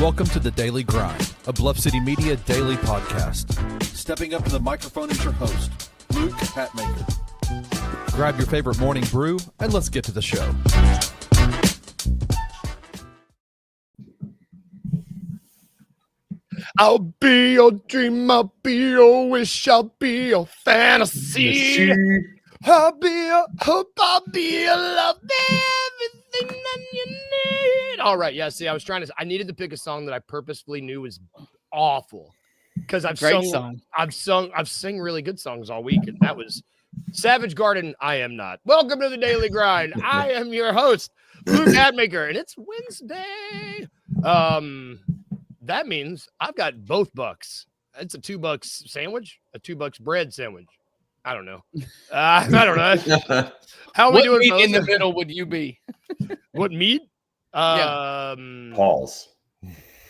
Welcome to The Daily Grind, a Bluff City Media daily podcast. Stepping up to the microphone is your host, Luke Hatmaker. Grab your favorite morning brew, and let's get to the show. I'll be your dream, I'll be your wish, I'll be your fantasy. I'll be your hope, I'll be your love, everything that you need. All right, yeah, see, I needed to pick a song that I purposefully knew was awful. Because I've sung really good songs all week, and that was Savage Garden, I Am Not. Welcome to the Daily Grind. I am your host, Luke Hatmaker, and it's Wednesday. That means I've got both bucks. It's a $2 sandwich, a $2 bread sandwich. I don't know. I don't know. How are we doing? What meat in the middle would you be? What meat? Paul's.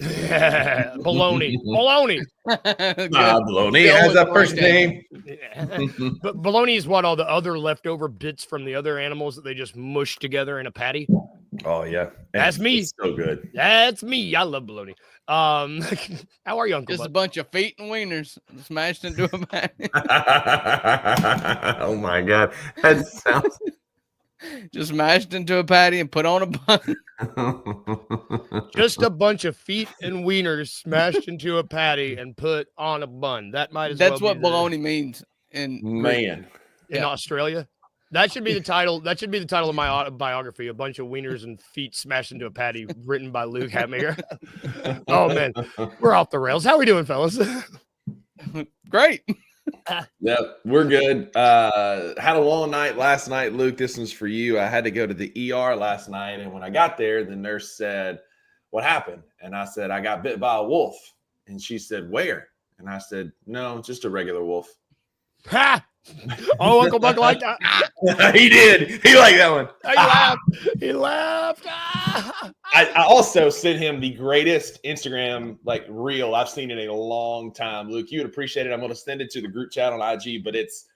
Baloney. Baloney has a first name. But bologna is what, all the other leftover bits from the other animals that they just mush together in a patty. Oh yeah, That's me. It's so good. That's me. I love bologna. How are you, Uncle? Just a bunch of feet and wieners smashed into a patty. Oh my god, that sounds just mashed into a patty and put on a bun. Just a bunch of feet and wieners smashed into a patty and put on a bun. That's what bologna means in Australia. That should be the title. That should be the title of my autobiography: A Bunch of Wieners and Feet Smashed into a Patty, written by Luke Hatmaker. Oh man, we're off the rails. How we doing, fellas? Great. Yep, we're good. Had a long night last night, Luke. This one's for you. I had to go to the ER last night, and when I got there, the nurse said, "What happened?" And I said, "I got bit by a wolf." And she said, "Where?" And I said, "No, just a regular wolf." Ha! Oh, Uncle Buck liked that. He did. He liked that one. He laughed. I also sent him the greatest Instagram reel I've seen in a long time. Luke, you would appreciate it. I'm going to send it to the group chat on IG, but it's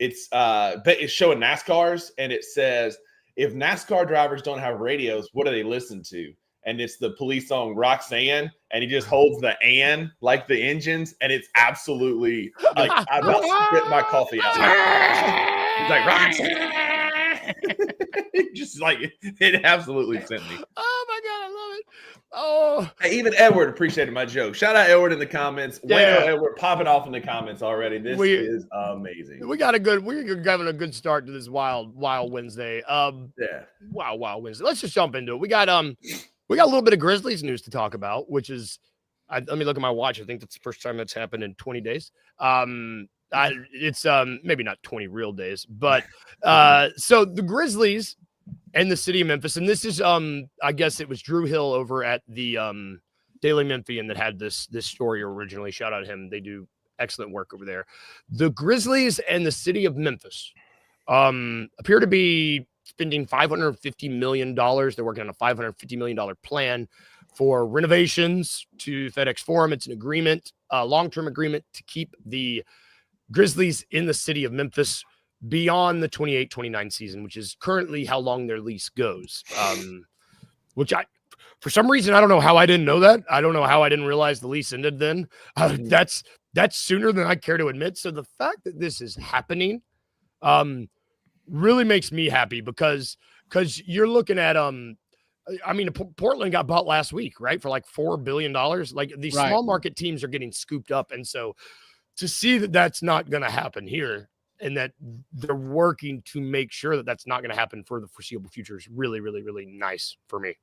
showing NASCARs, and it says, if NASCAR drivers don't have radios, what do they listen to? And it's the Police song Roxanne, and he just holds the "and" like the engines, and it's absolutely like I about spit my coffee out. He's like Roxanne, just like it absolutely sent me. Oh my god, I love it. Oh, hey, even Edward appreciated my joke. Shout out Edward in the comments. Yeah. Edward popping off in the comments already. This is amazing. We're having a good start to this wild Wednesday. Wild Wednesday. Let's just jump into it. We got a little bit of Grizzlies news to talk about, which is, let me look at my watch. I think that's the first time that's happened in 20 days. It's maybe not 20 real days, but so the Grizzlies and the city of Memphis, and this is I guess it was Drew Hill over at the Daily Memphian that had this story originally. Shout out to him. They do excellent work over there. The Grizzlies and the city of Memphis appear to be spending $550 million. They're working on a $550 million plan for renovations to FedEx Forum. It's an agreement, a long-term agreement to keep the Grizzlies in the city of Memphis beyond the 28-29 season, which is currently how long their lease goes. Which for some reason, I don't know how I didn't know that. I don't know how I didn't realize the lease ended then. That's sooner than I care to admit. So the fact that this is happening, really makes me happy because you're looking at Portland got bought last week, right, for like $4 billion. Like these small market teams are getting scooped up, and so to see that that's not going to happen here, and that they're working to make sure that that's not going to happen for the foreseeable future is really, really, really nice for me.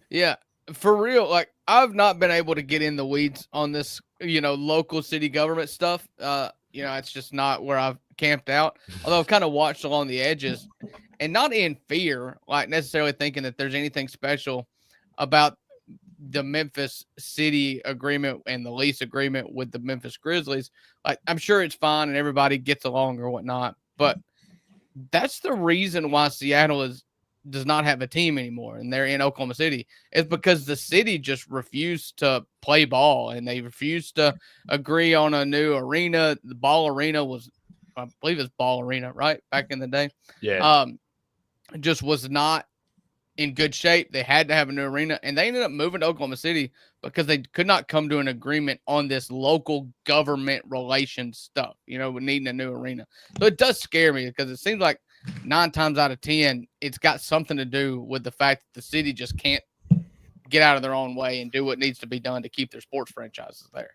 Yeah, for real. Like I've not been able to get in the weeds on this, local city government stuff. It's just not where I've camped out, although I've kind of watched along the edges, and not in fear, like necessarily thinking that there's anything special about the Memphis city agreement and the lease agreement with the Memphis Grizzlies. Like I'm sure it's fine and everybody gets along or whatnot, but that's the reason why Seattle does not have a team anymore and they're in Oklahoma City. It's because the city just refused to play ball, and they refused to agree on a new arena. The Ball Arena was, I believe it's Ball Arena, right? Back in the day. Yeah. Just was not in good shape. They had to have a new arena, and they ended up moving to Oklahoma City because they could not come to an agreement on this local government relations stuff, with needing a new arena. So it does scare me because it seems like 9 times out of 10, it's got something to do with the fact that the city just can't get out of their own way and do what needs to be done to keep their sports franchises there.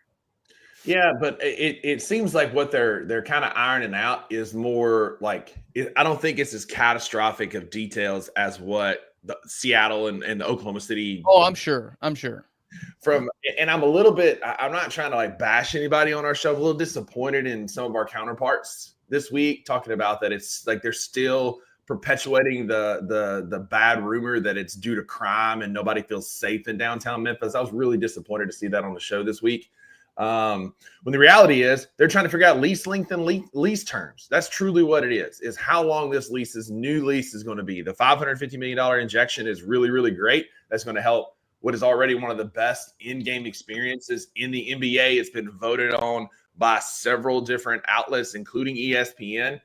Yeah, but it seems like what they're kind of ironing out is more like I don't think it's as catastrophic of details as what the Seattle and the Oklahoma City. Oh, I'm sure. And I'm a little bit. I'm not trying to like bash anybody on our show. I'm a little disappointed in some of our counterparts this week, talking about that it's like they're still perpetuating the bad rumor that it's due to crime and nobody feels safe in downtown Memphis. I was really disappointed to see that on the show this week. When the reality is they're trying to figure out lease length and lease terms. That's truly what it is how long this new lease is going to be. The $550 million injection is really, really great. That's going to help what is already one of the best in-game experiences in the NBA. It's been voted on by several different outlets, including ESPN.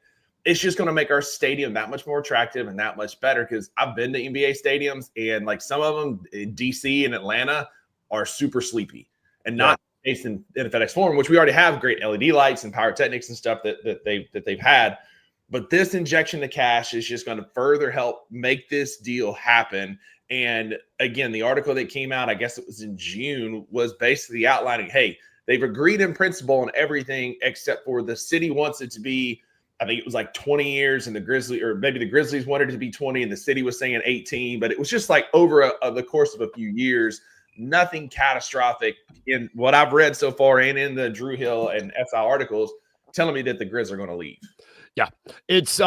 It's just going to make our stadium that much more attractive and that much better, because I've been to NBA stadiums, and like some of them in DC and Atlanta are super sleepy and not based in FedEx Forum, which we already have great LED lights and pyrotechnics and stuff that they've had. But this injection of cash is just going to further help make this deal happen. And again, the article that came out, I guess it was in June, was basically outlining, hey, they've agreed in principle on everything except for the city wants it to be, I think it was like 20 years, and the Grizzlies wanted it to be 20 and the city was saying 18, but it was just like over the course of a few years, nothing catastrophic in what I've read so far and in the Drew Hill and SI articles telling me that the Grizz are going to leave. Yeah. It's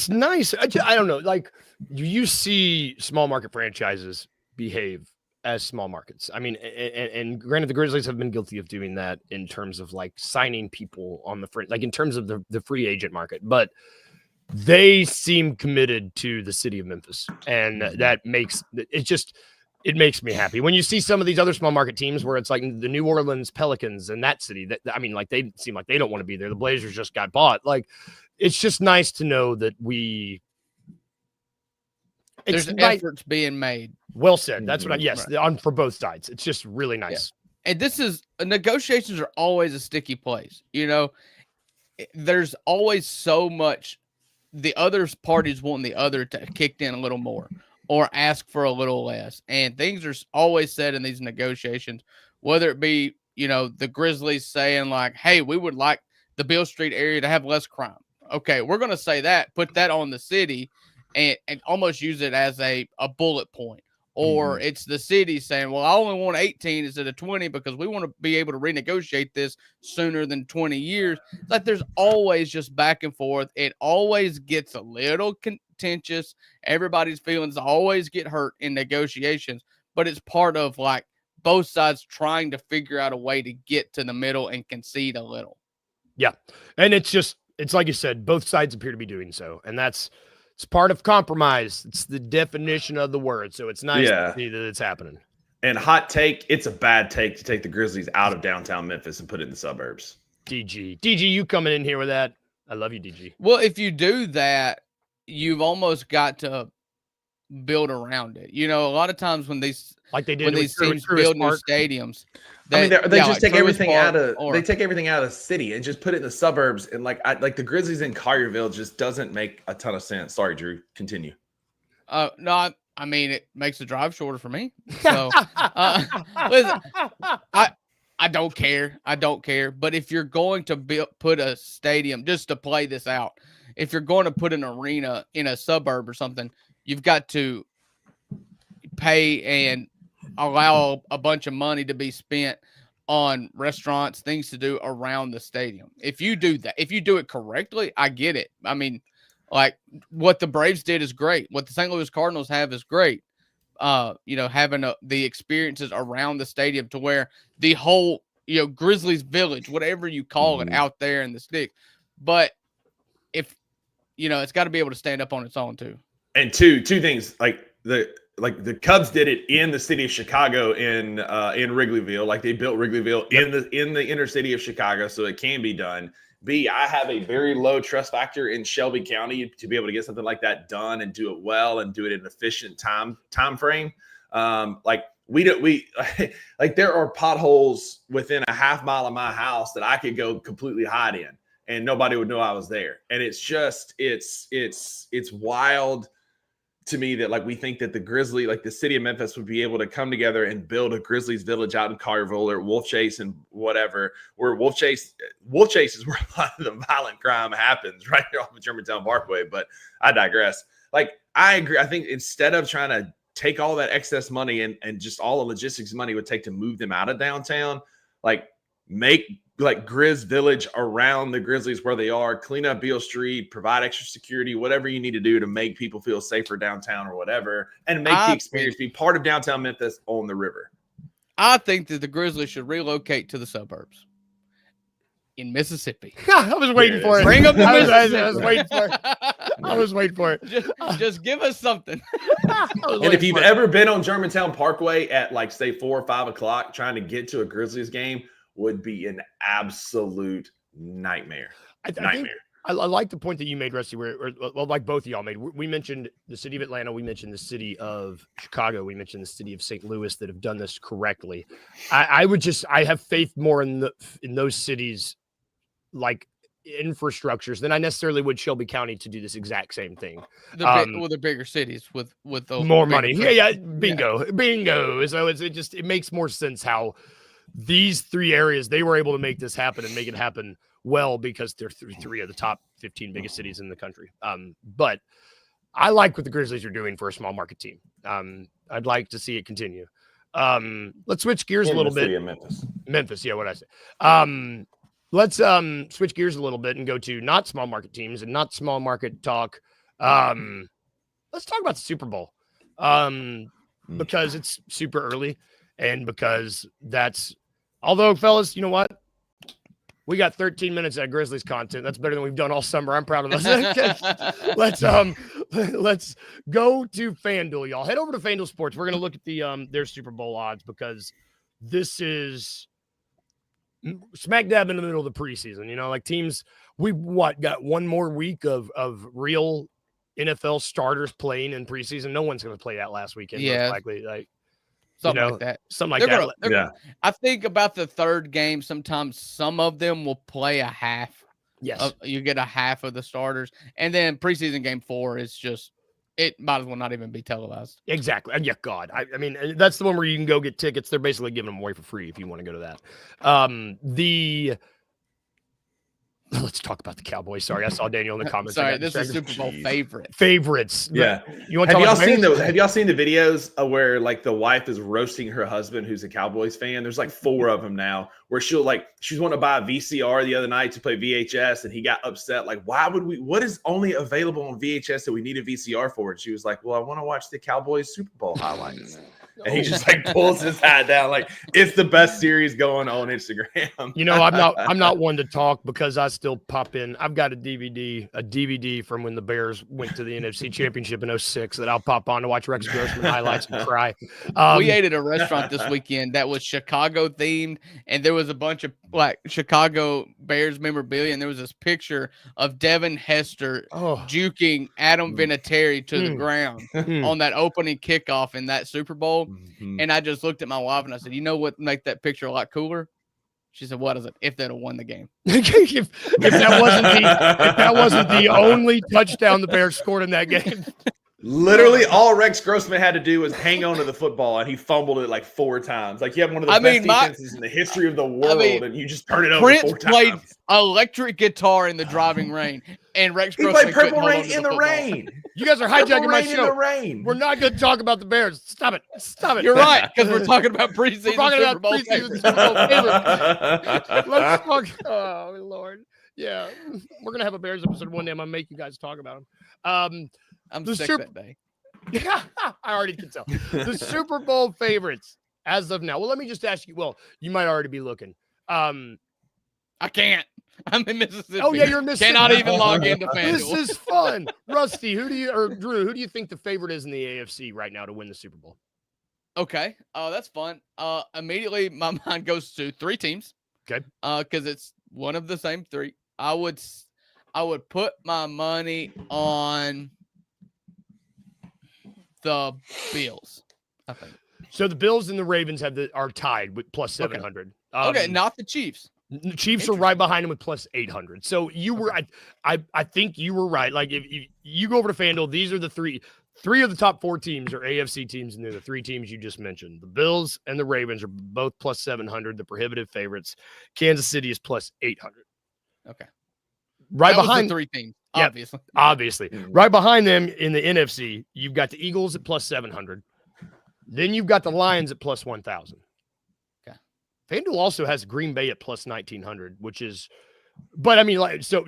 nice. I don't know. Like, you see small market franchises behave as small markets. I mean, and granted, the Grizzlies have been guilty of doing that in terms of like signing people on the front, like in terms of the free agent market, but they seem committed to the city of Memphis. And that makes it makes me happy when you see some of these other small market teams where it's like the New Orleans Pelicans and that city that, I mean, like they seem like they don't want to be there. The Blazers just got bought. Like, it's just nice to know that there's efforts being made. Well said. That's what on for both sides. It's just really nice. Yeah. And negotiations are always a sticky place. There's always so much the other parties want the other to kick in a little more or ask for a little less. And things are always said in these negotiations, whether it be, the Grizzlies saying like, hey, we would like the Beale Street area to have less crime. Okay, we're going to say that, put that on the city and almost use it as a bullet point. Or it's the city saying, well, I only want 18 instead of 20 because we want to be able to renegotiate this sooner than 20 years. Like, there's always just back and forth. It always gets a little contentious. Everybody's feelings always get hurt in negotiations, but it's part of like both sides trying to figure out a way to get to the middle and concede a little. Yeah. And it's like you said, both sides appear to be doing so. And it's part of compromise. It's the definition of the word. So it's nice to see that it's happening. And hot take, it's a bad take to take the Grizzlies out of downtown Memphis and put it in the suburbs. DG, you coming in here with that? I love you, DG. Well, if you do that, you've almost got to build around it. A lot of times when these teams build new stadiums, they just take everything out of the city and just put it in the suburbs. And like the Grizzlies in Collierville just doesn't make a ton of sense. Sorry, Drew, continue. No, I mean, it makes the drive shorter for me. So listen, I don't care. But if you're going to put a stadium, just to play this out, if you're going to put an arena in a suburb or something, you've got to pay and allow a bunch of money to be spent on restaurants, things to do around the stadium. If you do that, if you do it correctly, I get it. I mean, like what the Braves did is great. What the St. Louis Cardinals have is great. Having the experiences around the stadium to where the whole, Grizzlies Village, whatever you call it, out there in the sticks. But if, it's got to be able to stand up on its own too. And two things, like the Cubs did it in the city of Chicago in Wrigleyville. Like they built Wrigleyville in the inner city of Chicago, so it can be done. B, I have a very low trust factor in Shelby County to be able to get something like that done and do it well and do it in an efficient time frame. Like there are potholes within a half mile of my house that I could go completely hide in and nobody would know I was there. And it's just, it's wild to me that like we think that the Grizzly, like the city of Memphis would be able to come together and build a Grizzlies village out in Collierville or Wolf Chase and whatever, where Wolf Chase is where a lot of the violent crime happens right here off of Germantown Parkway. But I digress. Like, I agree. I think instead of trying to take all that excess money and just all the logistics money would take to move them out of downtown, like make like Grizz Village around the Grizzlies where they are, clean up Beale Street, provide extra security, whatever you need to do to make people feel safer downtown or whatever, and make the experience be part of downtown Memphis on the river. I think that the Grizzlies should relocate to the suburbs in Mississippi. I was waiting for it. Bring them to I Mississippi. was waiting for it. I was waiting for it. Just give us something. And if you've ever been on Germantown Parkway at like say 4 or 5 o'clock trying to get to a Grizzlies game, would be an absolute nightmare. I like the point that you made, Rusty, where like both of y'all made. We mentioned the city of Atlanta. We mentioned the city of Chicago. We mentioned the city of St. Louis that have done this correctly. I have faith more in those cities, like infrastructures, than I necessarily would Shelby County to do this exact same thing. The bigger cities with those more money. Yeah, bingo. So it makes more sense how these three areas, they were able to make this happen and make it happen well because they're three of the top 15 biggest cities in the country. But I like what the Grizzlies are doing for a small market team. I'd like to see it continue. Let's switch gears a little bit. Memphis, yeah, what I say. Let's switch gears a little bit and go to not small market teams and not small market talk. Let's talk about the Super Bowl because it's super early. And because although, fellas, you know what? We got 13 minutes of Grizzlies content. That's better than we've done all summer. I'm proud of us. Let's go to FanDuel, y'all. Head over to FanDuel Sports. We're gonna look at their Super Bowl odds because this is smack dab in the middle of the preseason. You know, like teams, got one more week of real NFL starters playing in preseason. No one's gonna play that last weekend. Yeah, most likely. Like. Something like that. Something like that. Yeah. I think about the third game, sometimes some of them will play a half. Yes. You get a half of the starters. And then preseason game 4 is just, it might as well not even be televised. Exactly. And yeah, God. I mean, that's the one where you can go get tickets. They're basically giving them away for free if you want to go to that. Let's talk about the Cowboys. Sorry, I saw Daniel in the comments. Sorry, this is Super Bowl favorites. Yeah. You want to have y'all seen the videos where like the wife is roasting her husband who's a Cowboys fan? There's like 4 of them now where she's wanting to buy a VCR the other night to play VHS and he got upset. Like, what is only available on VHS that we need a VCR for? And she was like, well, I want to watch the Cowboys Super Bowl highlights. And he just like pulls his hat down, like it's the best series going on Instagram. You know, I'm not one to talk because I still pop in. I've got a DVD from when the Bears went to the NFC Championship in 2006 that I'll pop on to watch Rex Grossman highlights and cry. We ate at a restaurant this weekend that was Chicago themed, and there was a bunch of like Chicago Bears memorabilia, and there was this picture of Devin Hester juking Adam Vinatieri to the ground on that opening kickoff in that Super Bowl. Mm-hmm. And I just looked at my wife and I said, you know what make that picture a lot cooler? She said, what is it? If they'd have won the game. if that wasn't the only touchdown the Bears scored in that game. Literally, all Rex Grossman had to do was hang on to the football, and he fumbled it like 4 times. Like, you have one of the best defenses in the history of the world, and you just turn it over 4 times. Played electric guitar in the driving rain, and Rex Grossman played Purple Rain in the rain. You guys are hijacking my show. In the rain. We're not going to talk about the Bears. Stop it. You're right, because we're talking about preseason Super Bowl favorites. Let's talk. Oh, Lord. Yeah. We're going to have a Bears episode one day. I'm going to make you guys talk about them. I'm sick that day. Yeah, I already can tell. The Super Bowl favorites as of now. Well, let me just ask you. Well, you might already be looking. I can't. I'm in Mississippi. Oh, yeah, you're in Mississippi. Cannot even log into FanDuel. This is fun. Rusty, Drew, who do you think the favorite is in the AFC right now to win the Super Bowl? Okay. That's fun. Immediately, my mind goes to 3 teams. Okay. Because it's one of the same 3. I would put my money on the Bills, I think. So the Bills and the Ravens are tied with plus 700. Okay, not the Chiefs. The Chiefs are right behind them with plus 800. So you were, I think you were right. Like if you go over to FanDuel, these are the three of the top 4 teams are AFC teams, and they're the 3 teams you just mentioned. The Bills and the Ravens are both plus 700, the prohibitive favorites. Kansas City is plus 800. Okay. Right that behind was the 3 teams, obviously. Right behind them in the NFC, you've got the Eagles at plus 700. Then you've got the Lions at plus 1,000. Okay. FanDuel also has Green Bay at plus 1,900, which is, but I mean, like, so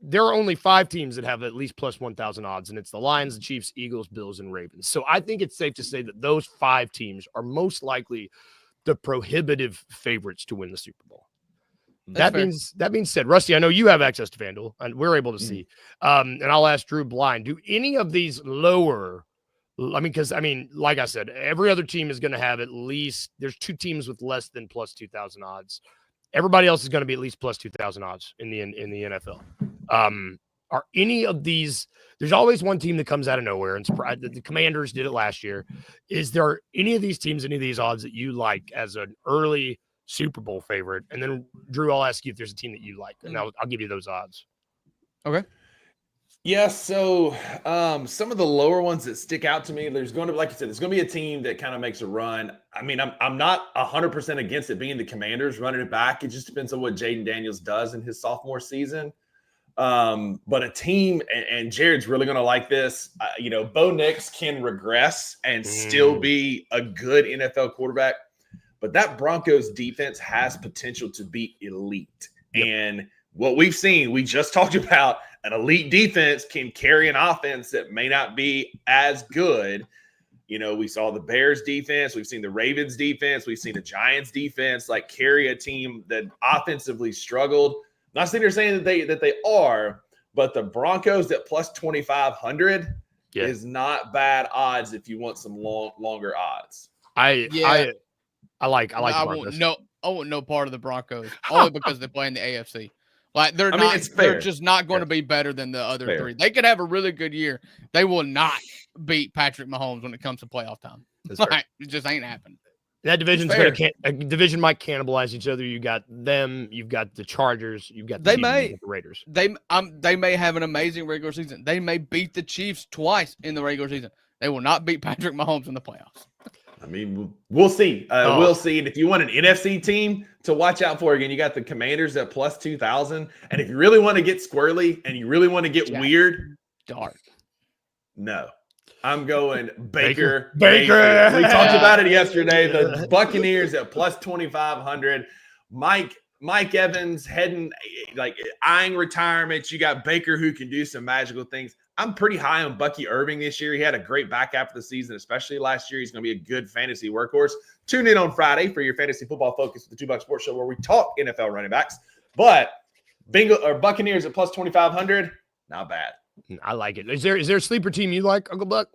there are only 5 teams that have at least plus 1,000 odds, and it's the Lions, the Chiefs, Eagles, Bills, and Ravens. So I think it's safe to say that those 5 teams are most likely the prohibitive favorites to win the Super Bowl. That being said, Rusty, I know you have access to FanDuel, and we're able to see. And I'll ask Drew blind. Do any of these lower? I mean, because like I said, every other team is going to have at least. There's 2 teams with less than plus 2,000 odds. Everybody else is going to be at least plus 2,000 odds in the NFL. Are any of these? There's always one team that comes out of nowhere, and the Commanders did it last year. Is there any of these teams, any of these odds that you like as an early Super Bowl favorite? And then Drew, I'll ask you if there's a team that you like, and I'll give you those odds. Okay. Yeah, so some of the lower ones that stick out to me, there's going to be, like you said, there's going to be a team that kind of makes a run. I mean, I'm not 100% against it being the Commanders running it back. It just depends on what Jaden Daniels does in his sophomore season. But a team, and Jared's really going to like this, Bo Nix can regress and still be a good NFL quarterback. But that Broncos defense has potential to be elite. Yep. And what we've seen, we just talked about, an elite defense can carry an offense that may not be as good. We saw the Bears defense. We've seen the Ravens defense. We've seen the Giants defense like carry a team that offensively struggled. Not sitting here saying that they are, but the Broncos at plus 2,500 is not bad odds if you want some longer odds. I like Broncos. I want no part of the Broncos only because they play in the AFC. Like they're just not going to be better than the other 3. They could have a really good year. They will not beat Patrick Mahomes when it comes to playoff time. Like, it just ain't happening. That division might cannibalize each other. You got them. You've got the Chargers. You've got the Raiders. They may have an amazing regular season. They may beat the Chiefs twice in the regular season. They will not beat Patrick Mahomes in the playoffs. I mean, we'll see. We'll see. And if you want an NFC team to watch out for, again, you got the Commanders at plus 2,000. And if you really want to get squirrely and you really want to get weird, dark. No, I'm going Baker. We talked about it yesterday. The Buccaneers at plus 2,500. Mike Evans eyeing retirement. You got Baker who can do some magical things. I'm pretty high on Bucky Irving this year. He had a great back half of the season, especially last year. He's going to be a good fantasy workhorse. Tune in on Friday for your fantasy football focus with the 2 Buck Sports Show, where we talk NFL running backs. But Buccaneers at plus 2,500, not bad. I like it. Is there a sleeper team you like, Uncle Buck?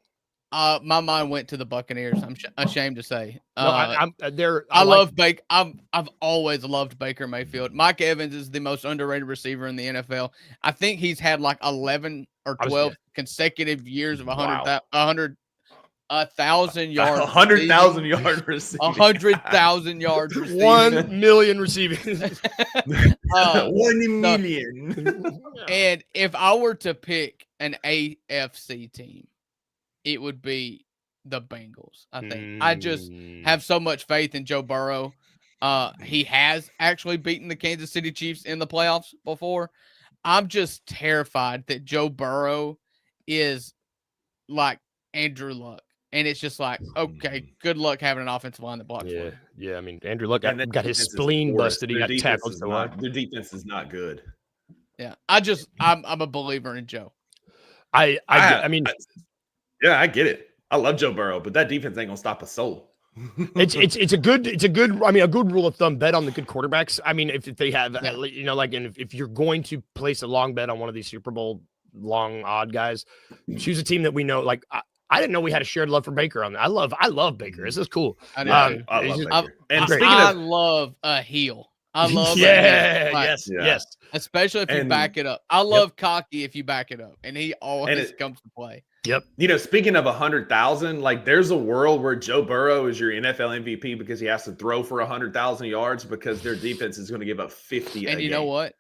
My mind went to the Buccaneers. I'm ashamed to say. I love Baker. I've always loved Baker Mayfield. Mike Evans is the most underrated receiver in the NFL. I think he's had like 11 or 12 consecutive years of 100,000 yards. 100,000 yard receiving. 100,000 yards receiving. 1 million receiving. 1 million. And if I were to pick an AFC team, it would be the Bengals, I think. I just have so much faith in Joe Burrow. He has actually beaten the Kansas City Chiefs in the playoffs before. I'm just terrified that Joe Burrow is like Andrew Luck. And it's just like, okay, good luck having an offensive line that blocks. Yeah. I mean, Andrew Luck got his spleen busted. He got tackled. Their defense is not good. Yeah. I'm a believer in Joe. I get it. I love Joe Burrow, but that defense ain't gonna stop a soul. It's a good rule of thumb. Bet on the good quarterbacks. I mean, if they have, and if you're going to place a long bet on one of these Super Bowl long odd guys, choose a team that we know. Like I didn't know we had a shared love for Baker on that. I love Baker. This is cool. I love Baker. And I love a heel. I love yes. Especially if you back it up. I love cocky if you back it up, and he always comes to play. Yep. Speaking of 100,000, like there's a world where Joe Burrow is your NFL MVP because he has to throw for 100,000 yards because their defense is going to give up 50. And you know what?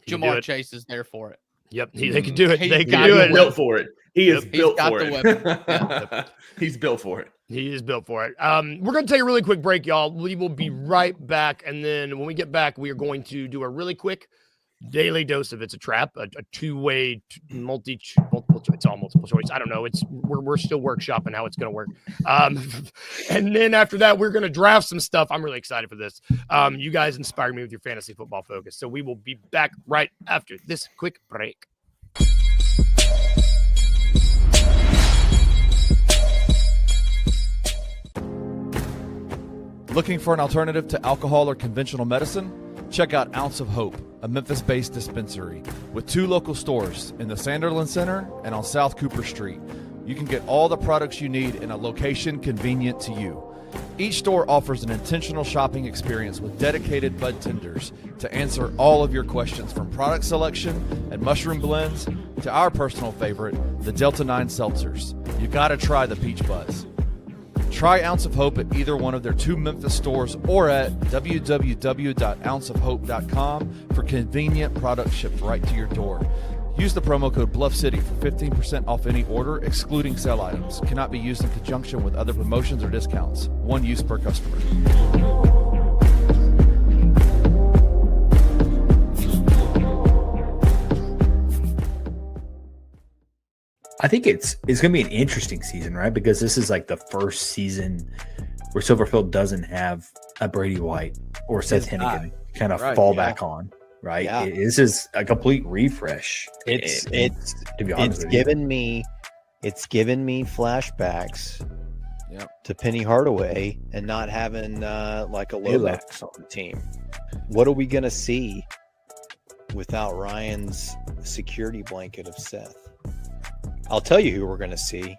Jamar Chase is there for it. Yep, they can do it. They can do it. He's built for it. He is built for it. Weapon. He's built for it. He is built for it. We're going to take a really quick break, y'all. We will be right back, and then when we get back, we are going to do a really quick daily dose of It's a Trap, a two-way multiple choice. It's all multiple choice. I don't know. We're still workshopping how it's going to work. And then after that, we're going to draft some stuff. I'm really excited for this. You guys inspired me with your fantasy football focus. So we will be back right after this quick break. Looking for an alternative to alcohol or conventional medicine? Check out Ounce of Hope, a Memphis-based dispensary with 2 local stores in the Sanderland Center and on South Cooper Street. You can get all the products you need in a location convenient to you. Each store offers an intentional shopping experience with dedicated bud tenders to answer all of your questions, from product selection and mushroom blends to our personal favorite, the Delta 9 seltzers. You gotta try the Peach Buzz. Try Ounce of Hope at either one of their 2 Memphis stores or at www.ounceofhope.com for convenient products shipped right to your door. Use the promo code BluffCity for 15% off any order, excluding sale items. Cannot be used in conjunction with other promotions or discounts. One use per customer. I think it's going to be an interesting season, right? Because this is like the first season where Silverfield doesn't have a Brady White or Seth Hennigan kind of fall back on, right? Yeah. This is a complete refresh. It's to be honest, given me flashbacks to Penny Hardaway and not having like a Lomax on the team. What are we going to see without Ryan's security blanket of Seth? I'll tell you who we're going to see.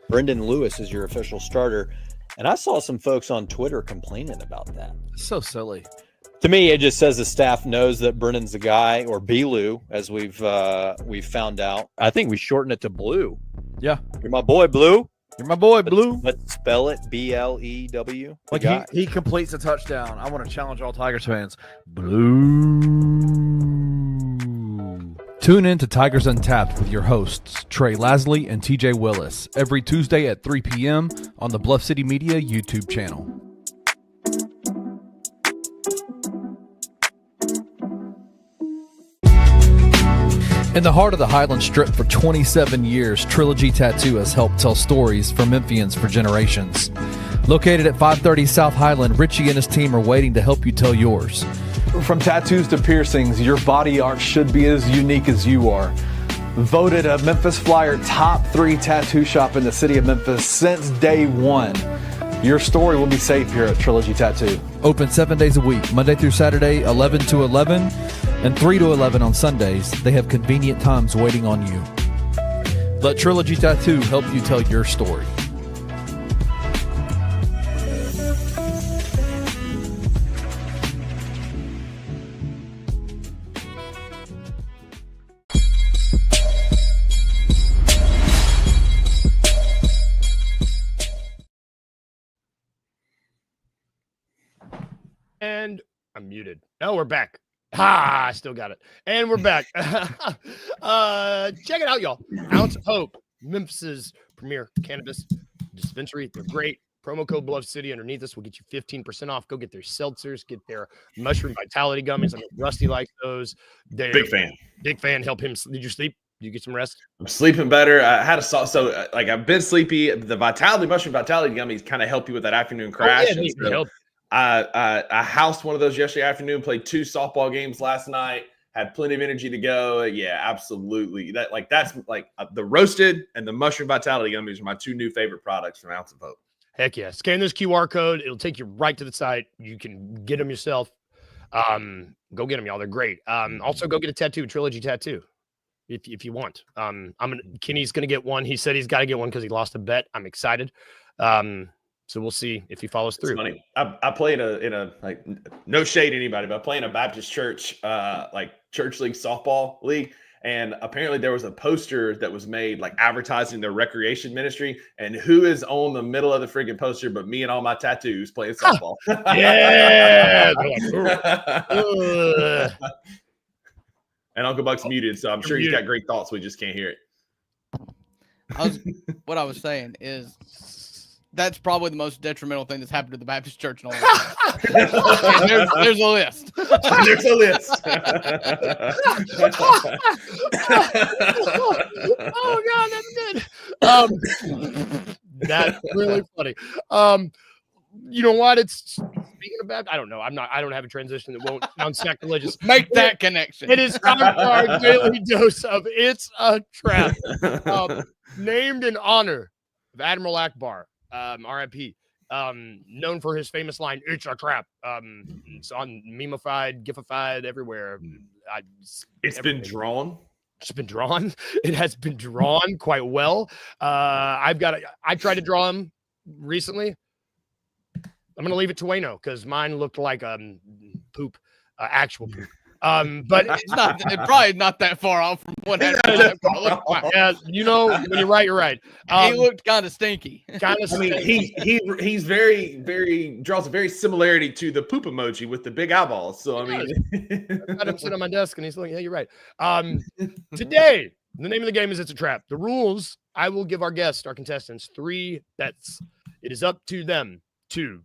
Brendan Lewis is your official starter. And I saw some folks on Twitter complaining about that. So silly. To me, it just says the staff knows that Brendan's the guy, or B-Lou, as we've found out. I think we shorten it to Blue. Yeah. You're my boy, Blue. You're my boy, Blue. Let's spell it B-L-E-W. Like he completes a touchdown. I want to challenge all Tigers fans. Blue. Tune in to Tigers Untapped with your hosts, Trey Lasley and TJ Willis, every Tuesday at 3 p.m. on the Bluff City Media YouTube channel. In the heart of the Highland Strip for 27 years, Trilogy Tattoo has helped tell stories for Memphians for generations. Located at 530 South Highland, Richie and his team are waiting to help you tell yours. From tattoos to piercings, your body art should be as unique as you are. Voted a Memphis Flyer top 3 tattoo shop in the city of Memphis since day one. Your story will be safe here at Trilogy Tattoo. Open 7 days a week, Monday through Saturday, 11 to 11, and 3 to 11 on Sundays. They have convenient times waiting on you. Let Trilogy Tattoo help you tell your story. And I'm muted. No, we're back. I still got it. And we're back. Check it out, y'all. Ounce of Hope, Memphis's premier cannabis dispensary. They're great. Promo code Bluff City underneath us will get you 15% off. Go get their seltzers, get their mushroom vitality gummies. I know Rusty likes those. They're Big fan. Big fan. Help him. Did you sleep? Did you get some rest? I'm sleeping better. I had I've been sleepy. The mushroom vitality gummies kind of help you with that afternoon crash. Oh, yeah, help. I housed one of those yesterday afternoon, played 2 softball games last night, had plenty of energy to go. Yeah, absolutely. That's the roasted and the mushroom vitality gummies are my 2 new favorite products from Ounce of Hope. Heck yeah. Scan this QR code. It'll take you right to the site. You can get them yourself. Go get them, y'all. They're great. Also go get a tattoo, Trilogy Tattoo, if you want. Kenny's gonna get one. He said he's got to get one because he lost a bet. I'm excited. So we'll see if he follows through. It's funny. I play in a like no shade to anybody, but I play in a Baptist church, like church league softball league. And apparently there was a poster that was made like advertising their recreation ministry. And who is on the middle of the freaking poster but me and all my tattoos playing softball? Yeah. And Uncle Buck's muted, so I'm sure he's got great thoughts. We just can't hear it. What I was saying is that's probably the most detrimental thing that's happened to the Baptist church in a long time. There's a list. There's a list. Oh God, that's good. That's really funny. You know what? It's speaking of Baptist, I don't know. I don't have a transition that won't sound sacrilegious. Make that connection. It is time for our daily dose of It's a Trap. Named in honor of Admiral Akbar, RIP, known for his famous line, "It's a trap." It's on memified, gifified, everywhere. It's been drawn. It's been drawn. It has been drawn quite well. I tried to draw him recently. I'm going to leave it to Wayno because mine looked like poop, actual poop. But it's probably not that far off from what happened. Yeah, you know, when you're right, you're right. He looked kind of stinky. Kind of. I mean, he's very draws a very similarity to the poop emoji with the big eyeballs. So I mean, I got him sitting on my desk and he's looking. Yeah, you're right. Today, the name of the game is It's a Trap. The rules: I will give our guests, our contestants, 3 bets. It is up to them to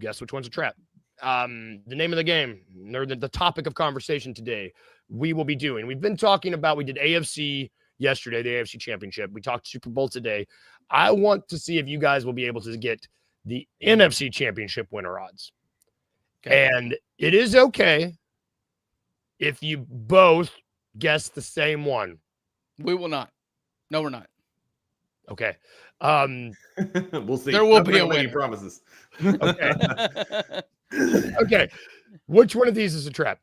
guess which one's a trap. The name of the game, or the topic of conversation today, we've been talking about, we did AFC yesterday, the AFC Championship. We talked Super Bowl today. I want to see if you guys will be able to get the NFC Championship winner odds. Okay. And it is okay if you both guess the same one. We will not. No, we're not. Okay. We'll see. There will be a winner. Promises. Okay. Okay. Which one of these is a trap?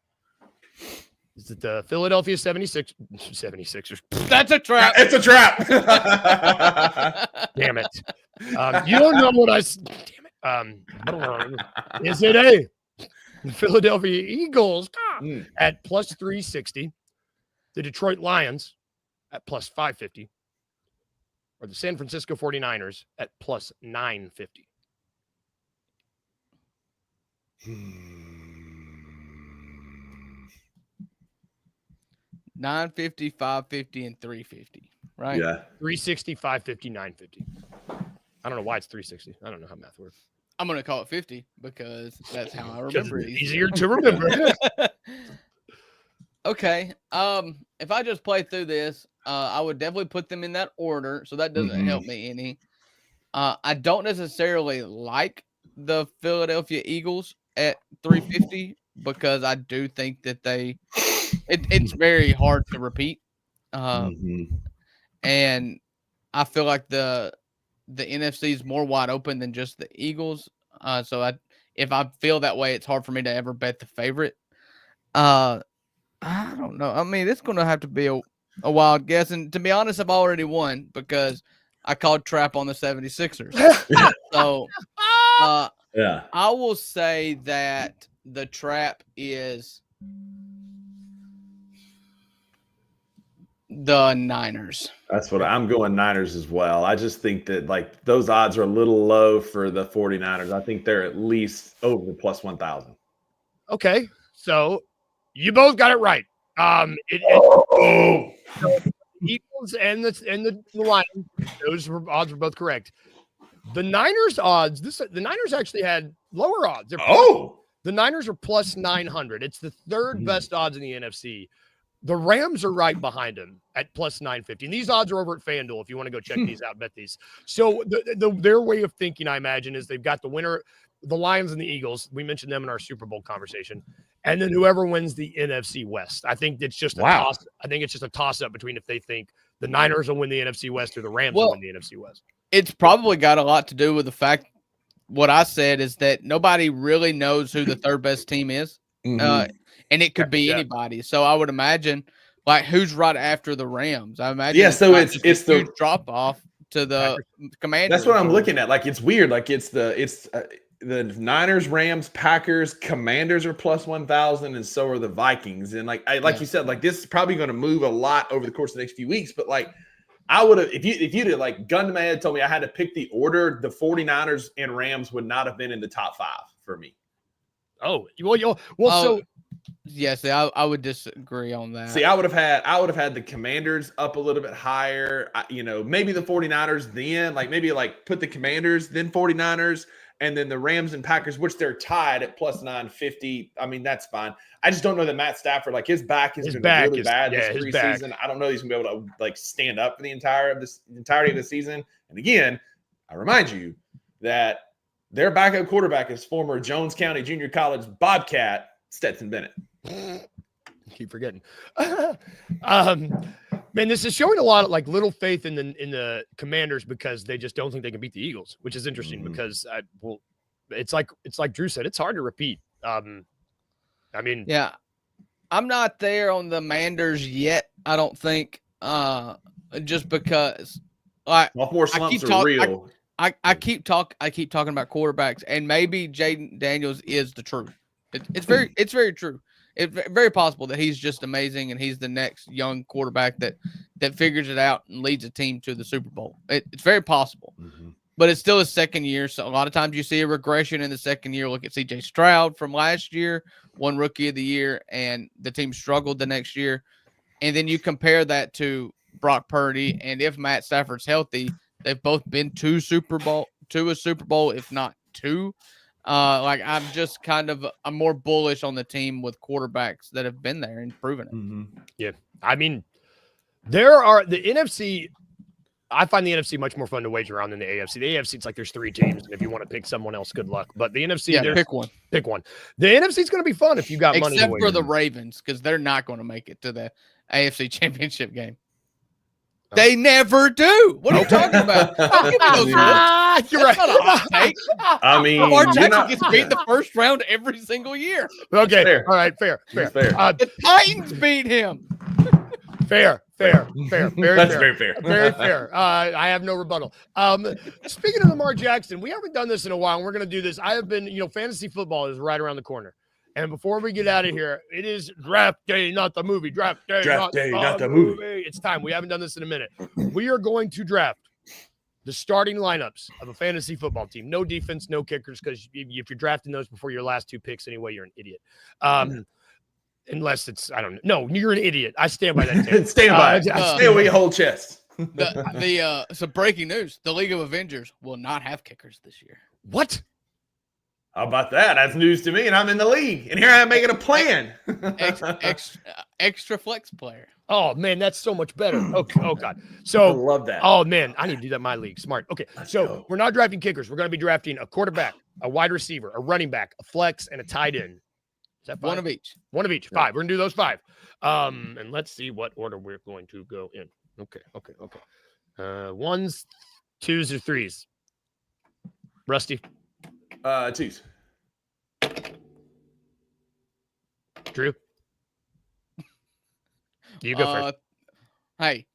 Is it the Philadelphia 76ers? That's a trap. It's a trap. Damn it. You don't know what damn it. Is it A, the Philadelphia Eagles at plus 360, the Detroit Lions at plus 550, or the San Francisco 49ers at plus 950? 950, 550, and 350. Right? Yeah. 360, 550, 950. I don't know why it's 360. I don't know how math works. I'm going to call it 50 because that's how I remember it. Easier to remember. Okay. If I just play through this, I would definitely put them in that order. So that doesn't help me any. I don't necessarily like the Philadelphia Eagles at 350 because I do think that it's very hard to repeat. And I feel like the NFC is more wide open than just the Eagles. So if I feel that way, it's hard for me to ever bet the favorite. I don't know. I mean, it's going to have to be a wild guess. And to be honest, I've already won because I called trap on the 76ers. So yeah, I will say that the trap is the Niners. That's what I'm going Niners as well. I just think that like those odds are a little low for the 49ers. I think they're at least over plus 1,000. Okay. So you both got it right. The Eagles and the Lions, those odds were both correct. The Niners odds, the Niners actually had lower odds. The Niners are plus 900. It's the third best odds in the NFC. The Rams are right behind them at plus 950. And these odds are over at FanDuel if you want to go check these out, bet these. So their way of thinking, I imagine, is they've got the winner, the Lions and the Eagles. We mentioned them in our Super Bowl conversation. And then whoever wins the NFC West. I think it's just a toss. I think it's just a toss-up between if they think the Niners will win the NFC West or the Rams will win the NFC West. It's probably got a lot to do with the fact what I said is that nobody really knows who the third best team is. And it could be anybody. So I would imagine like who's right after the Rams. I imagine so it's the drop off to the Commanders. That's what I'm looking at. Like, it's weird. Like, it's the Niners, Rams, Packers, Commanders are plus 1,000, and so are the Vikings. And like you said, like this is probably going to move a lot over the course of the next few weeks. But like, I would have, if you'd have like gun to my head told me I had to pick the order, the 49ers and Rams would not have been in the top 5 for me. Oh, so yes, I would disagree on that. See, I would have had the Commanders up a little bit higher. Maybe the 49ers then, like maybe like put the Commanders, then 49ers. And then the Rams and Packers, which they're tied at plus 950. I mean, that's fine. I just don't know that Matt Stafford, like his back has been really bad this preseason. I don't know he's gonna be able to like stand up for the entirety of the season. And again, I remind you that their backup quarterback is former Jones County Junior College Bobcat Stetson Bennett. Keep forgetting. Man, this is showing a lot of like little faith in the Commanders because they just don't think they can beat the Eagles, which is interesting because it's like Drew said, it's hard to repeat. I mean, yeah, I'm not there on the Manders yet. I don't think, just because sophomore slumps are real. I keep talking about quarterbacks, and maybe Jaden Daniels is the truth. It's very true. It's very possible that he's just amazing and he's the next young quarterback that figures it out and leads a team to the Super Bowl. It's very possible, but it's still his second year. So a lot of times you see a regression in the second year. Look at CJ Stroud from last year, won Rookie of the Year, and the team struggled the next year. And then you compare that to Brock Purdy, and if Matt Stafford's healthy, they've both been to a Super Bowl, if not 2. I'm just I'm more bullish on the team with quarterbacks that have been there and proven it. Yeah. I mean, there are the NFC. I find the NFC much more fun to wager on than the AFC. The AFC, it's like there's 3 teams, and if you want to pick someone else, good luck. But the NFC, pick one. Pick one. The NFC is going to be fun if you got money. Except for the Ravens, because they're not going to make it to the AFC Championship game. They never do. What are you talking about? Give me those looks. You're right. That's not a hot take. I mean, Lamar Jackson gets beat in the first round every single year. Okay. Fair. All right. Fair. The Titans beat him. Fair. Very That's fair. very fair. Very fair. I have no rebuttal. Speaking of Lamar Jackson, we haven't done this in a while, and we're going to do this. I have been, fantasy football is right around the corner. And before we get out of here, it is draft day, not the movie. Draft day, not the movie. It's time. We haven't done this in a minute. We are going to draft the starting lineups of a fantasy football team. No defense, no kickers, because if you're drafting those before your last 2 picks anyway, you're an idiot. Unless it's, I don't know. No, you're an idiot. I stand by that. Stand by it. Stay away your whole chest. So breaking news, the League of Avengers will not have kickers this year. What? How about that? That's news to me, and I'm in the league, and here I am making a plan. Extra flex player. Oh man, that's so much better. Okay. Oh god. So I love that. Oh man, I need to do that in my league. Smart. Okay. So we're not drafting kickers. We're going to be drafting a quarterback, a wide receiver, a running back, a flex, and a tight end. Is that 5? One of each. 5. We're going to do those 5. And let's see what order we're going to go in. Okay. 1s, 2s, or 3s. Rusty. 2s. Drew. You go first. Hey,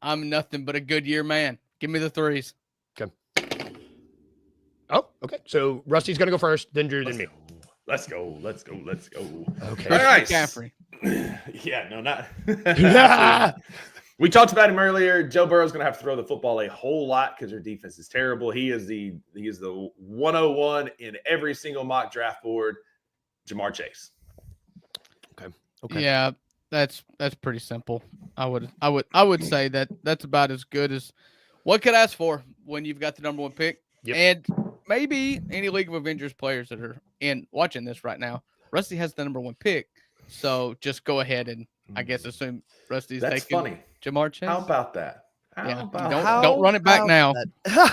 I'm nothing but a Goodyear man. Give me the 3s. Okay. Oh, okay. So Rusty's going to go first, then Drew, then me. Let's go. Okay. All right. McCaffrey. Yeah, no, not. We talked about him earlier. Joe Burrow's going to have to throw the football a whole lot because their defense is terrible. He is the 101 in every single mock draft board. Jamar Chase. Okay. Yeah, that's pretty simple. I would say that's about as good as what could ask for when you've got the number 1 pick. Yep. And maybe any League of Avengers players that are watching this right now. Rusty has the number 1 pick, so just go ahead and I guess assume Rusty's That's taking funny. Jamar Chase. How about that? Don't run it back now. Don't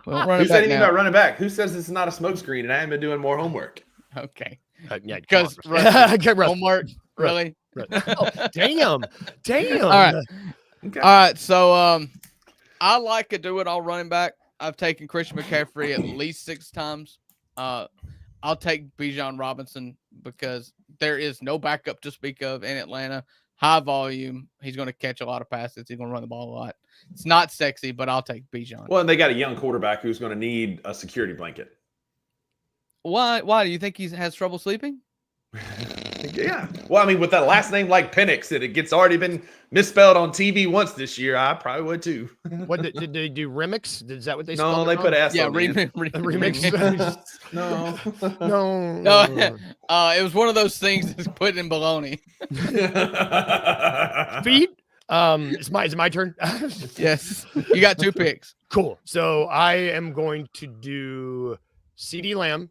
run Who it said back anything now. about running back? Who says this is not a smokescreen and I haven't been doing more homework? Okay. Yeah, Because homework, really? Oh, damn. All right. Okay. All right. So I like a do-it-all running back. I've taken Christian McCaffrey at least 6 times. I'll take Bijan Robinson because there is no backup to speak of in Atlanta. High volume. He's going to catch a lot of passes. He's going to run the ball a lot. It's not sexy, but I'll take Bijan. Well, and they got a young quarterback who's going to need a security blanket. Why do you think he has trouble sleeping? Yeah. Well, I mean, with that last name like Penix, and it gets already been misspelled on TV once this year, I probably would too. What did they do? Remix? Is that what they? No, they put S. on remix. No. It was one of those things that's put in baloney. Feet. Is it my turn? Yes. You got 2 picks. Cool. So I am going to do CD Lamb.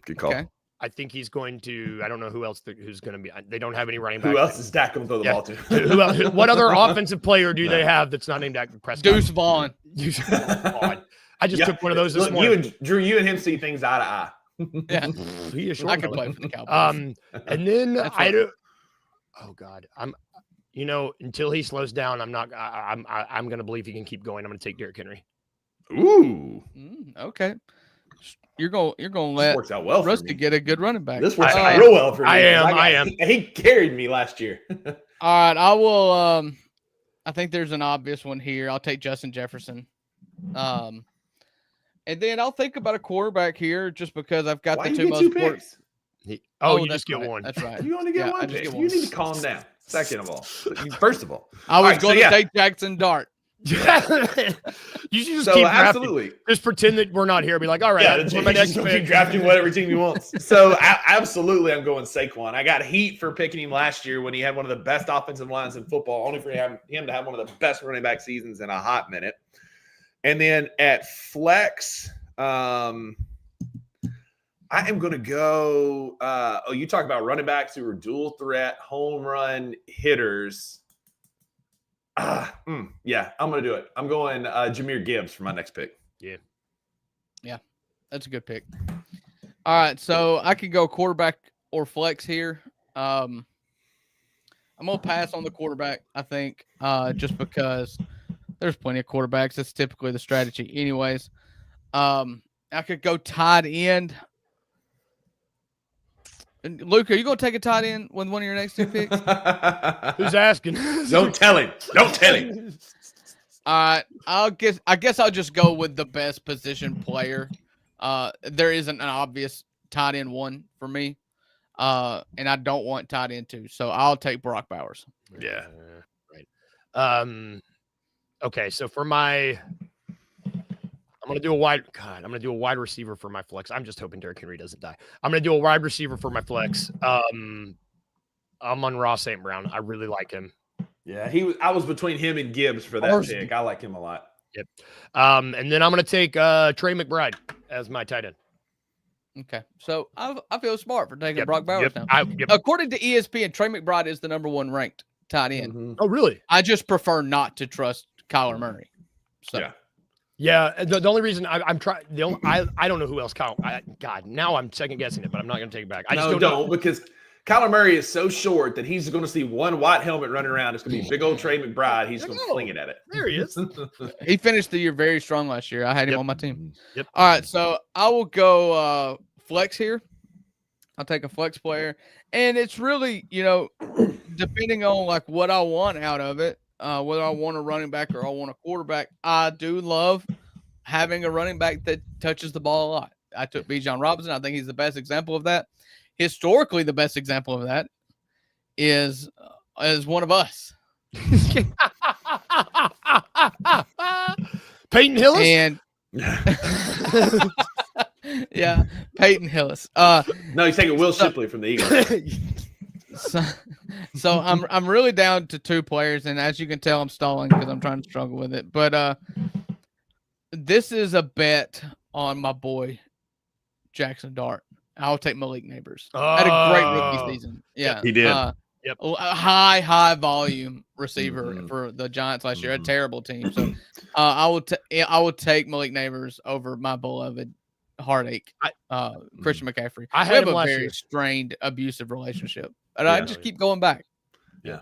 Good call. Okay. I think he's going to. I don't know who else who's going to be. They don't have any running back. Who else is Dak going to throw the ball to? Who else, what other offensive player do they have that's not named Dak Prescott? Deuce Vaughn. I just took one of those this morning. Drew, you and him see things eye to eye. Yeah, he is I could play for the Cowboys. And then I do. Oh God, until he slows down, I'm not. I'm going to believe he can keep going. I'm going to take Derrick Henry. Ooh. Okay. You're going to let works out well Rusty get a good running back. This works out real well for me. I am. He carried me last year. All right, I will. I think there's an obvious one here. I'll take Justin Jefferson. And then I'll think about a quarterback here just because I've got Why the you two get most 2 important. picks? You just get one. That's right. You only get one pick. You need to calm down. Second of all, first of all, I was going to take Jackson Dart. You should just keep absolutely just pretend that we're not here. Be like, all right, that's my next pick. Keep drafting whatever team he wants. So absolutely, I'm going Saquon. I got heat for picking him last year when he had one of the best offensive lines in football, only for him to have one of the best running back seasons in a hot minute. And then at flex, I am going to go. You talk about running backs who are dual threat home run hitters. Yeah, I'm going to do it. I'm going Jahmyr Gibbs for my next pick. Yeah, that's a good pick. All right, so I could go quarterback or flex here. I'm going to pass on the quarterback, I think, just because there's plenty of quarterbacks. That's typically the strategy anyways. I could go tight end. And Luke, are you going to take a tight end with one of your next 2 picks? Who's asking? Don't tell him. Don't tell him. All right. I guess I'll just go with the best position player. There isn't an obvious tight end 1 for me. And I don't want tight end 2. So I'll take Brock Bowers. Yeah. Right. Okay. So for my, I'm going to do a wide receiver for my flex. I'm just hoping Derrick Henry doesn't die. I'm going to do a wide receiver for my flex. I'm on Ross St. Brown. I really like him. Yeah, I was between him and Gibbs for that pick. I like him a lot. Yep. And then I'm going to take Trey McBride as my tight end. Okay. So I feel smart for taking Brock Bowers now. According to ESPN, Trey McBride is the number 1 ranked tight end. Mm-hmm. Oh, really? I just prefer not to trust Kyler Murray. So. Yeah. The only reason I'm trying, I don't know who else. God, now I'm second guessing it, but I'm not going to take it back. I just don't know. Because Kyler Murray is so short that he's going to see one white helmet running around. It's going to be big old Trey McBride. He's going to fling it at it. There he is. He finished the year very strong last year. I had him on my team. Yep. All right, so I will go flex here. I'll take a flex player, and it's really depending on like what I want out of it. Whether I want a running back or I want a quarterback, I do love having a running back that touches the ball a lot. I took Bijan Robinson. I think he's the best example of that. Historically, the best example of that is one of us. Peyton Hillis? And yeah, Peyton Hillis. No, he's taking Will Shipley from the Eagles. So I'm really down to 2 players, and as you can tell, I'm stalling because I'm trying to struggle with it. But this is a bet on my boy Jackson Dart. I'll take Malik Neighbors. Had a great rookie season. Yeah, he did. A high volume receiver for the Giants last year. A terrible team. So I will take Malik Neighbors over my beloved heartache, Christian McCaffrey. I had him a very strained, abusive relationship, and I just keep going back. Yeah.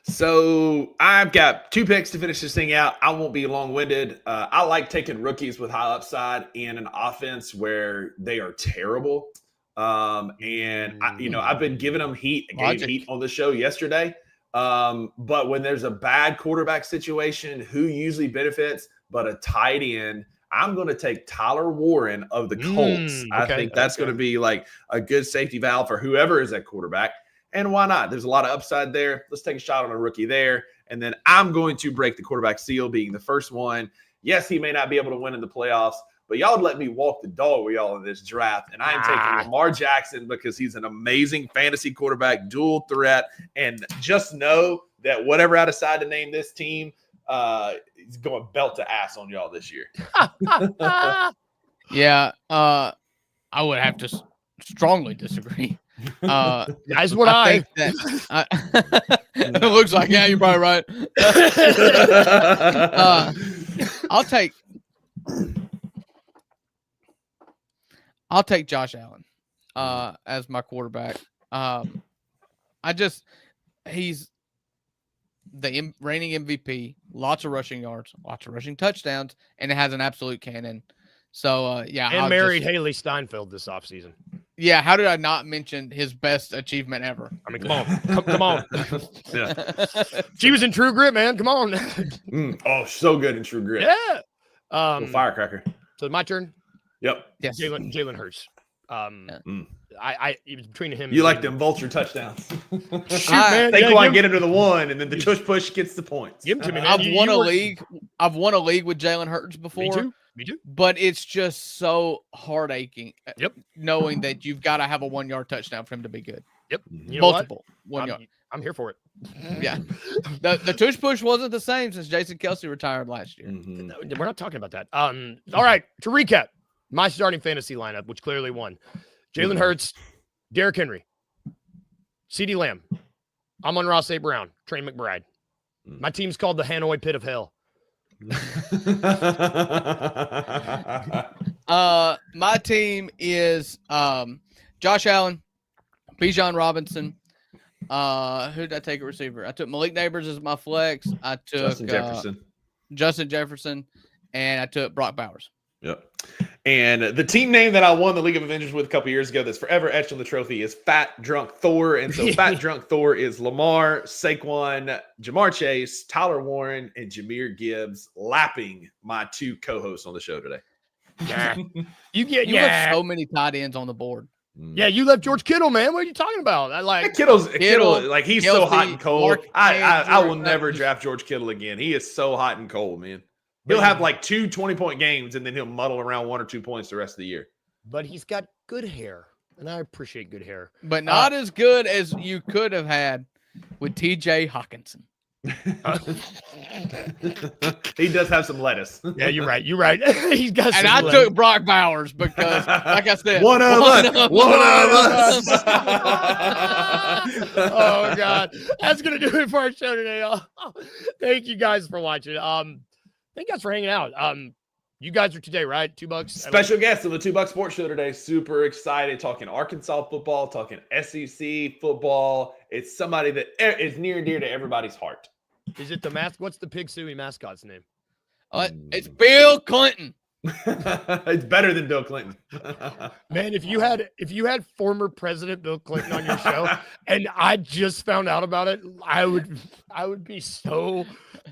So I've got 2 picks to finish this thing out. I won't be long-winded. I like taking rookies with high upside in an offense where they are terrible. And I've been giving them heat. I gave heat on the show yesterday. But when there's a bad quarterback situation, who usually benefits but a tight end? I'm going to take Tyler Warren of the Colts. I think that's going to be like a good safety valve for whoever is at quarterback. And why not? There's a lot of upside there. Let's take a shot on a rookie there. And then I'm going to break the quarterback seal, being the first one. Yes, he may not be able to win in the playoffs, but y'all let me walk the dog with y'all in this draft. And I am taking Lamar Jackson because he's an amazing fantasy quarterback, dual threat. And just know that whatever I decide to name this team, he's going belt to ass on y'all this year. Yeah, I would have to strongly disagree. That's what I think that it looks like. Yeah, you're probably right. I'll take Josh Allen as my quarterback. He's the reigning MVP, lots of rushing yards, lots of rushing touchdowns, and it has an absolute cannon. So, yeah. And married Haley Steinfeld this offseason. Yeah, how did I not mention his best achievement ever? I mean, come on. Come on. Yeah. She was in True Grit, man. Come on. Oh, so good in True Grit. Yeah. Firecracker. So my turn? Yep. Yes. Jalen Hurts. It was between him. You like them vulture touchdowons. Shoot, man. They go and get into the one, and then the tush push gets the points. Give them to me, man. I've won a league with Jalen Hurts before. Me too. But it's just so heart aching. Yep. Knowing that you've got to have a 1 yard touchdown for him to be good. Yep. You know Multiple what? 1 yard. I'm here for it. Yeah. The tush push wasn't the same since Jason Kelsey retired last year. Mm-hmm. No, we're not talking about that. All right. To recap, my starting fantasy lineup, which clearly won: Jalen Hurts, Derrick Henry, CeeDee Lamb, Amon-Ra St. Brown, Trey McBride. My team's called the Hanoi Pit of Hell. My team is Josh Allen, Bijan Robinson. Who did I take a receiver? I took Malik Neighbors as my flex. I took Justin Jefferson, and I took Brock Bowers. Yep. And the team name that I won the League of Avengers with a couple years ago that's forever etched on the trophy is Fat Drunk Thor. And so Fat Drunk Thor is Lamar, Saquon, Jamar Chase, Tyler Warren, and Jahmyr Gibbs, lapping my two co-hosts on the show today. Yeah. You have so many tight ends on the board. Yeah, you left George Kittle, man. What are you talking about? Kittle, like he's Kelsey, so hot and cold. I will never draft George Kittle again. He is so hot and cold, man. He'll have like 2 20-point games, and then he'll muddle around 1 or 2 points the rest of the year. But he's got good hair, and I appreciate good hair. But not as good as you could have had with T.J. Hawkinson. He does have some lettuce. Yeah, you're right. He's got some lettuce. Took Brock Bowers because, like I said, one of us. Oh, God. That's going to do it for our show today. Thank you guys for watching. Thank you guys for hanging out. You guys are today, right? $2. Special guest on the $2 Sports Show today. Super excited. Talking Arkansas football, talking SEC football. It's somebody that is near and dear to everybody's heart. Is it the what's the Pig Suey mascot's name? It's Bill Clinton. It's better than Bill Clinton. Man, if you had former President Bill Clinton on your show and I just found out about it, I would be so.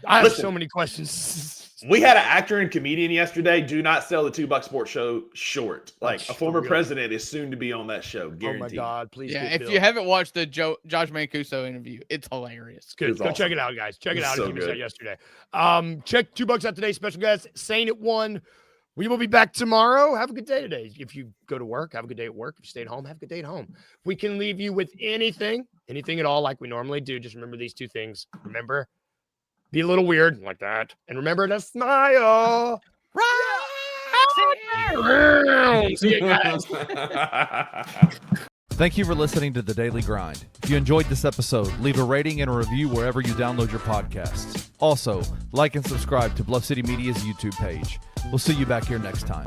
I have so many questions. We had an actor and comedian yesterday. Do not sell the $2 Sports Show short. Like a former president is soon to be on that show. Guaranteed. Oh my God! Please. Yeah, if you haven't watched the Josh Mancuso interview, it's hilarious. Good. Go awesome. Check it out, guys. Check it out. So good. Yesterday. Check $2 out today. Special guest Saint at 1. We will be back tomorrow. Have a good day today. If you go to work, have a good day at work. If you stay at home, have a good day at home. If we can leave you with anything at all, like we normally do, just remember these 2 things. Remember, be a little weird like that. And remember to smile. Right. See you guys. Thank you for listening to The Daily Grind. If you enjoyed this episode, leave a rating and a review wherever you download your podcasts. Also, like and subscribe to Bluff City Media's YouTube page. We'll see you back here next time.